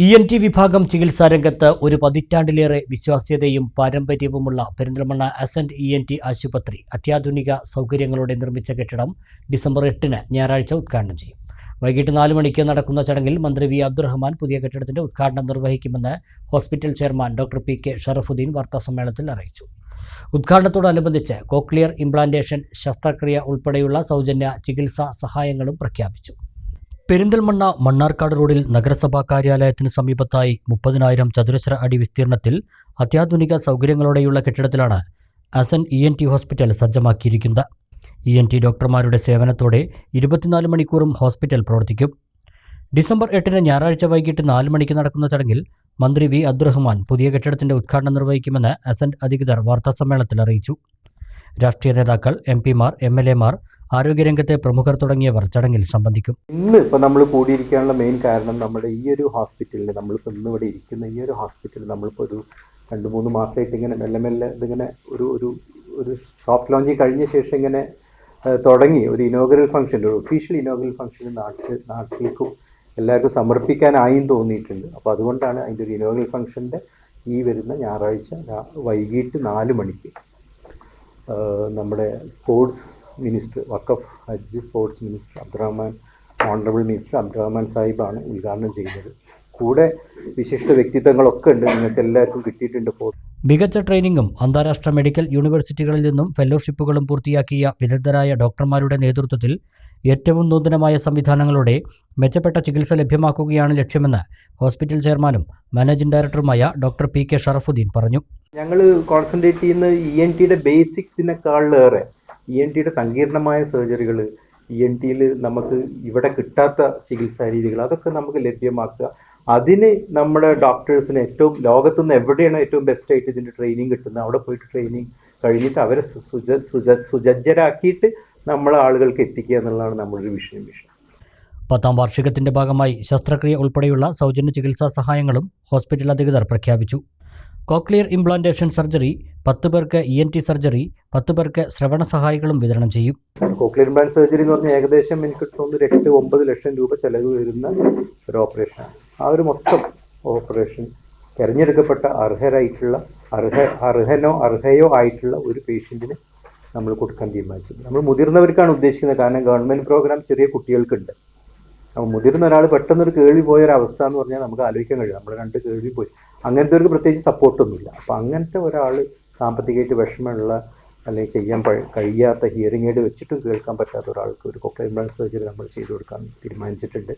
ENT വിഭാഗം ചികിത്സാരംഗത്ത് ഒരു പതിറ്റാണ്ടിലേറെ വിശ്വാസ്യതയും പാരമ്പര്യവുമുള്ള പെരിന്തൽമണ്ണ അസന്റ് ENT ആശുപത്രി അത്യാധുനിക സൗകര്യങ്ങളോടെ നിർമ്മിച്ച കെട്ടിടം ഡിസംബർ 8 ഞായറാഴ്ച ഉദ്ഘാടനം ചെയ്യും. വൈകിട്ട് 4 മണിക്ക് നടക്കുന്ന ചടങ്ങിൽ മന്ത്രി വി അബ്ദുറഹ്മാൻ പുതിയ കെട്ടിടത്തിന്റെ ഉദ്ഘാടനം നിർവഹിക്കുമെന്ന് hospital chairman doctor PK Sharafuddin വാർത്താസമ്മേളനത്തിൽ അറിയിച്ചു. ഉദ്ഘാടനത്തോടനുബന്ധിച്ച് കോക്ലിയർ ഇംപ്ലാന്റേഷൻ ശസ്ത്രക്രിയ ഉൾപ്പെടെയുള്ള സൗജന്യ ചികിത്സാ സഹായങ്ങളും പ്രഖ്യാപിച്ചു. പെരിന്തൽമണ്ണ മണ്ണാർക്കാട് റോഡിൽ നഗരസഭാ കാര്യാലയത്തിന് സമീപത്തായി 30,000 ചതുരശ്ര അടി വിസ്തീർണത്തിൽ അത്യാധുനിക സൗകര്യങ്ങളോടെയുള്ള കെട്ടിടത്തിലാണ് അസന്റ് ENT ഹോസ്പിറ്റൽ സജ്ജമാക്കിയിരിക്കുന്നത്. ENT ഡോക്ടർമാരുടെ സേവനത്തോടെ 24 മണിക്കൂറും ഹോസ്പിറ്റൽ പ്രവർത്തിക്കും. ഡിസംബർ 8 ഞായറാഴ്ച വൈകിട്ട് 4 മണിക്ക് നടക്കുന്ന ചടങ്ങിൽ മന്ത്രി വി അബ്ദുറഹ്മാൻ പുതിയ കെട്ടിടത്തിന്റെ ഉദ്ഘാടനം നിർവഹിക്കുമെന്ന് അസന്റ് അധികൃതർ വാർത്താസമ്മേളനത്തിൽ അറിയിച്ചു. രാഷ്ട്രീയ നേതാക്കൾ, MP-മാർ, MLA-മാർ, ആരോഗ്യരംഗത്തെ പ്രമുഖർ തുടങ്ങിയവർ ചടങ്ങിൽ സംബന്ധിക്കും. ഇന്ന് ഇപ്പോൾ നമ്മൾ കൂടിയിരിക്കാനുള്ള മെയിൻ കാരണം നമ്മുടെ ഈ ഒരു ഹോസ്പിറ്റലിൽ നമ്മളിപ്പോൾ ഇന്ന് ഇവിടെ ഇരിക്കുന്ന ഈ ഒരു ഹോസ്പിറ്റൽ നമ്മളിപ്പോൾ ഒരു 2-3 മാസമായിട്ട് ഇങ്ങനെ മെല്ലെ ഇതിങ്ങനെ ഒരു സോഫ്റ്റ് ലോഞ്ചിങ് കഴിഞ്ഞ ശേഷം ഇങ്ങനെ തുടങ്ങി ഒരു ഇനോഗ്രൽ ഫംഗ്ഷൻ, ഒരു ഒഫീഷ്യൽ ഇനോഗ്രൽ ഫംഗ്ഷൻ നാട്ടിലേക്കും എല്ലാവർക്കും സമർപ്പിക്കാനായും തോന്നിയിട്ടുണ്ട്. അപ്പോൾ അതുകൊണ്ടാണ് അതിൻ്റെ ഒരു ഇനോഗ്രൽ ഫംഗ്ഷൻ്റെ ഈ വരുന്ന ഞായറാഴ്ച വൈകിട്ട് 4 മണിക്ക് നമ്മുടെ സ്പോർട്സ് മിനിസ്റ്റർ, വഖഫ് ഹജ്ജ് sports minister honourable minister Abdurahman സാഹിബാണ് ഉദ്ഘാടനം ചെയ്യുന്നത്. കൂടെ വിശിഷ്ട വ്യക്തിത്വങ്ങളൊക്കെ ഉണ്ട്, നിങ്ങൾക്ക് എല്ലാവർക്കും കിട്ടിയിട്ടുണ്ട്. മികച്ച ട്രെയിനിങ്ങും അന്താരാഷ്ട്ര മെഡിക്കൽ യൂണിവേഴ്സിറ്റികളിൽ നിന്നും ഫെലോഷിപ്പുകളും പൂർത്തിയാക്കിയ വിദഗ്ധരായ ഡോക്ടർമാരുടെ നേതൃത്വത്തിൽ ഏറ്റവും നൂതനമായ സംവിധാനങ്ങളോടെ മെച്ചപ്പെട്ട ചികിത്സ ലഭ്യമാക്കുകയാണ് ലക്ഷ്യമെന്ന് ഹോസ്പിറ്റൽ ചെയർമാനും മാനേജിംഗ് ഡയറക്ടറുമായ ഡോക്ടർ PK ഷറഫുദ്ദീൻ പറഞ്ഞു. ഞങ്ങൾ കോൺസെൻട്രേറ്റ് ചെയ്യുന്ന ENTയുടെ ബേസിക്കിനെക്കാളിലേറെ ENTയുടെ സങ്കീർണമായ സർജറികൾ, ENTയിൽ നമുക്ക് ഇവിടെ കിട്ടാത്ത ചികിത്സാ രീതികൾ, അതൊക്കെ നമുക്ക് ലഭ്യമാക്കുക. അതിന് നമ്മുടെ ഡോക്ടേഴ്സിന് ഏറ്റവും ലോകത്തുനിന്ന് എവിടെയാണ് ഏറ്റവും ബെസ്റ്റായിട്ട് ഇതിൻ്റെ ട്രെയിനിങ് കിട്ടുന്നത് അവിടെ പോയിട്ട് ട്രെയിനിങ് കഴിഞ്ഞിട്ട് അവരെ സുസജ്ജരാക്കിയിട്ട് നമ്മളെ ആളുകൾക്ക് എത്തിക്കുക എന്നുള്ളതാണ് നമ്മുടെ വിഷയം. 10ാം വാർഷികത്തിന്റെ ഭാഗമായി ശസ്ത്രക്രിയ ഉൾപ്പെടെയുള്ള സൗജന്യ ചികിത്സാ സഹായങ്ങളും ഹോസ്പിറ്റൽ അധികൃതർ പ്രഖ്യാപിച്ചു. കോക്ലിയർ ഇംപ്ലാന്റേഷൻ സർജറി 10 പേർക്ക്, ENT സർജറി 10 പേർക്ക്, ശ്രവണ സഹായികളും വിതരണം ചെയ്യും. കോക്ലിയർ ഇംപ്ലാന്റ് സർജറി എന്ന് പറഞ്ഞാൽ ഏകദേശം എനിക്ക് തോന്നുന്നു 8-9 ലക്ഷം രൂപ ചെലവ് വരുന്ന ഒരു ഓപ്പറേഷനാണ്. ആ ഒരു മൊത്തം ഓപ്പറേഷൻ തിരഞ്ഞെടുക്കപ്പെട്ട അർഹയോ ആയിട്ടുള്ള ഒരു പേഷ്യൻറ്റിന് നമ്മൾ കൊടുക്കാൻ തീരുമാനിച്ചു. നമ്മൾ മുതിർന്നവർക്കാണ് ഉദ്ദേശിക്കുന്നത്, കാരണം ഗവൺമെൻറ് പ്രോഗ്രാം ചെറിയ കുട്ടികൾക്കുണ്ട്. അപ്പോൾ മുതിർന്ന ഒരാൾ പെട്ടെന്നൊരു കേൾവി പോയൊരവസ്ഥ എന്ന് പറഞ്ഞാൽ നമുക്ക് ആലോചിക്കാൻ കഴിയും. നമ്മൾ 2 കേൾവി പോയി, അങ്ങനത്തെ ഒരു പ്രത്യേകിച്ച് സപ്പോർട്ടൊന്നുമില്ല. അപ്പോൾ അങ്ങനത്തെ ഒരാൾ സാമ്പത്തികമായിട്ട് വിഷമമുള്ള അല്ലെങ്കിൽ ചെയ്യാൻ കഴിയാത്ത, ഹിയറിംഗ് എയ്ഡ് വെച്ചിട്ടും കേൾക്കാൻ പറ്റാത്ത ഒരാൾക്ക് ഒരു കോക്ലിയർ ഇംപ്ലാന്റ് സർജറി നമ്മൾ ചെയ്തു കൊടുക്കാൻ തീരുമാനിച്ചിട്ടുണ്ട്.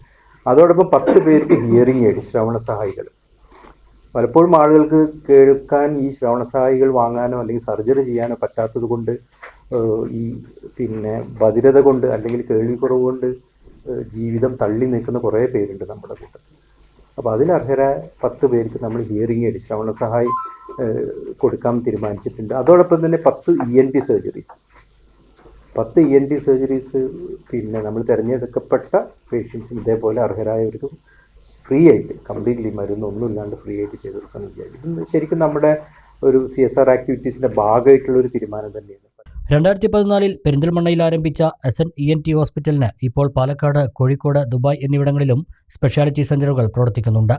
അതോടൊപ്പം 10 പേർക്ക് ഹിയറിംഗ് എയ്ഡ്, ശ്രവണ സഹായികൾ. പലപ്പോഴും ആളുകൾക്ക് കേൾക്കാൻ ഈ ശ്രവണ സഹായികൾ വാങ്ങാനോ അല്ലെങ്കിൽ സർജറി ചെയ്യാനോ പറ്റാത്തത് കൊണ്ട് ഈ ബധിരത കൊണ്ട് അല്ലെങ്കിൽ കേൾവിക്കുറവ് കൊണ്ട് ജീവിതം തള്ളി നിൽക്കുന്ന കുറേ പേരുണ്ട് നമ്മുടെ കൂട്ടത്തിൽ. അപ്പോൾ അതിലർഹരായ 10 പേർക്ക് നമ്മൾ ഹിയറിംഗ് എയ്ഡ്, ശ്രവണ സഹായി കൊടുക്കാൻ തീരുമാനിച്ചിട്ടുണ്ട്. അതോടൊപ്പം തന്നെ 10 ENT സർജറീസ് നമ്മൾ തിരഞ്ഞെടുക്കപ്പെട്ട പേഷ്യൻസിന് ഇതേപോലെ അർഹരായവർക്ക് ഫ്രീ ആയിട്ട്, കംപ്ലീറ്റ്ലി മരുന്നൊന്നും ഇല്ലാണ്ട് ഫ്രീ ആയിട്ട് ചെയ്ത് കൊടുക്കാൻ വിചാരിക്കും. ഇത് ശരിക്കും നമ്മുടെ ഒരു CSR ആക്ടിവിറ്റീസിൻ്റെ ഭാഗമായിട്ടുള്ള ഒരു തീരുമാനം തന്നെയാണ്. 2014 പെരിന്തൽമണ്ണയിൽ ആരംഭിച്ച അസന്റ് ENT ഹോസ്പിറ്റലിന് ഇപ്പോൾ പാലക്കാട്, കോഴിക്കോട്, ദുബായ് എന്നിവിടങ്ങളിലും സ്പെഷ്യാലിറ്റി സെൻ്ററുകൾ പ്രവർത്തിക്കുന്നുണ്ട്.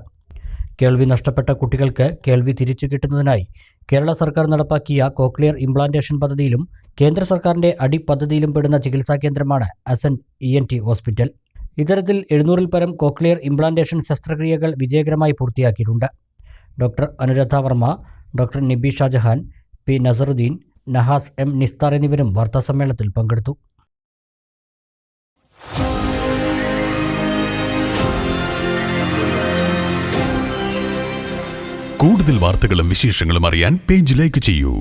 കേൾവി നഷ്ടപ്പെട്ട കുട്ടികൾക്ക് കേൾവി തിരിച്ചു കിട്ടുന്നതിനായി കേരള സർക്കാർ നടപ്പാക്കിയ കോക്ലിയർ ഇംപ്ലാന്റേഷൻ പദ്ധതിയിലും കേന്ദ്ര സർക്കാരിൻ്റെ അടി പദ്ധതിയിലും പെടുന്ന ചികിത്സാ കേന്ദ്രമാണ് അസന്റ് ENT ഹോസ്പിറ്റൽ. ഇത്തരത്തിൽ 700-ൽ പരം കോക്ലിയർ ഇംപ്ലാന്റേഷൻ ശസ്ത്രക്രിയകൾ വിജയകരമായി പൂർത്തിയാക്കിയിട്ടുണ്ട്. Doctor Anuradha Varma, doctor Nibi Shah Jahan, P Nasaruddin, Nahas M Nisthar എന്നിവരും വാർത്താസമ്മേളനത്തിൽ പങ്കെടുത്തു. കൂടുതൽ വാർത്തകളും വിശേഷങ്ങളും അറിയാൻ പേജ് ലൈക്ക് ചെയ്യൂ.